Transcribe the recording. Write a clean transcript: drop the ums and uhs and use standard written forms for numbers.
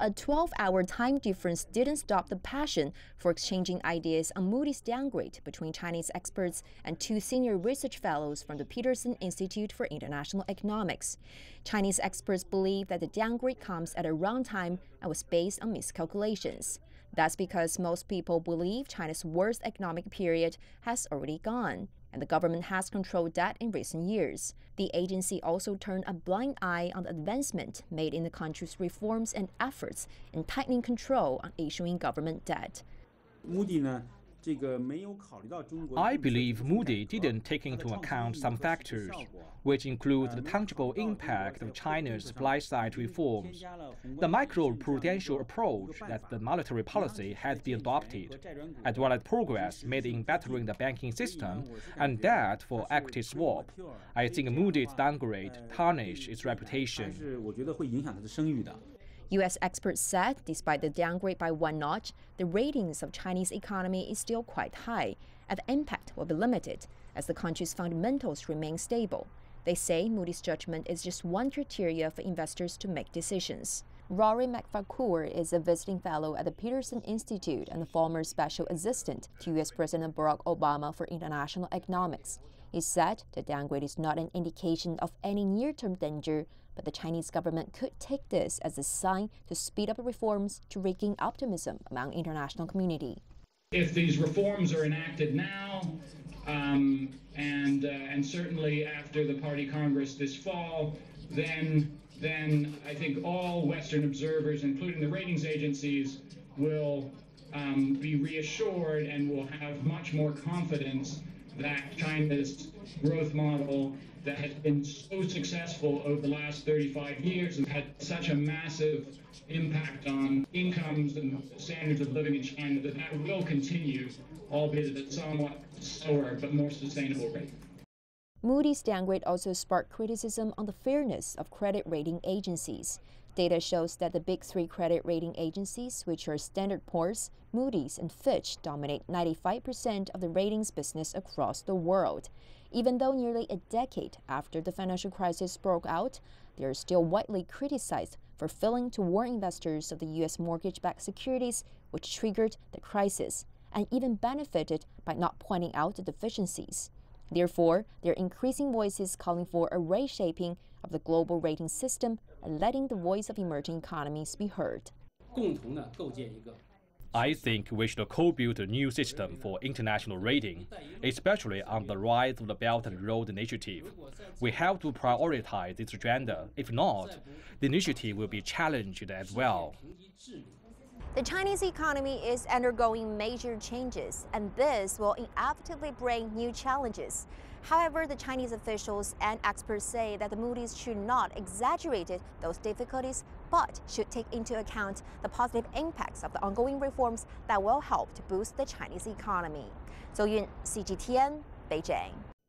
A 12-hour time difference didn't stop the passion for exchanging ideas on Moody's downgrade between Chinese experts and two senior research fellows from the Peterson Institute for International Economics. Chinese experts believe that the downgrade comes at a wrong time and was based on miscalculations. That's because most people believe China's worst economic period has already gone, and the government has controlled that in recent years. The agency also turned a blind eye on the advancement made in the country's reforms and efforts in tightening control on issuing government debt. I believe Moody didn't take into account some factors, which include the tangible impact of China's supply-side reforms, the macro-prudential approach that the monetary policy has been adopted, as well as progress made in bettering the banking system and that for equity swap. I think Moody's downgrade tarnished its reputation. U.S. experts said despite the downgrade by one notch, the ratings of Chinese economy is still quite high, and the impact will be limited as the country's fundamentals remain stable. They say Moody's judgment is just one criteria for investors to make decisions. Rory McFarquhar is a visiting fellow at the Peterson Institute and a former special assistant to U.S. President Barack Obama for international economics. He said the downgrade is not an indication of any near-term danger, but the Chinese government could take this as a sign to speed up reforms to regain optimism among international community. If these reforms are enacted now, and certainly after the Party Congress this fall, then I think all Western observers, including the ratings agencies, will be reassured and will have much more confidence that China's growth model that has been so successful over the last 35 years and had such a massive impact on incomes and standards of living in China that will continue, albeit at a somewhat slower but more sustainable rate. Moody's downgrade also sparked criticism on the fairness of credit rating agencies. Data shows that the big three credit rating agencies, which are Standard & Poor's, Moody's, and Fitch, dominate 95% of the ratings business across the world. Even though nearly a decade after the financial crisis broke out, they are still widely criticized for failing to warn investors of the U.S. mortgage-backed securities, which triggered the crisis, and even benefited by not pointing out the deficiencies. Therefore, there are increasing voices calling for a reshaping of the global rating system and letting the voice of emerging economies be heard. I think we should co-build a new system for international rating, especially on the rise of the Belt and Road Initiative. We have to prioritize this agenda. If not, the initiative will be challenged as well. The Chinese economy is undergoing major changes, and this will inevitably bring new challenges. However, the Chinese officials and experts say that the Moody's should not exaggerate those difficulties, but should take into account the positive impacts of the ongoing reforms that will help to boost the Chinese economy. Zhou Yun, CGTN, Beijing.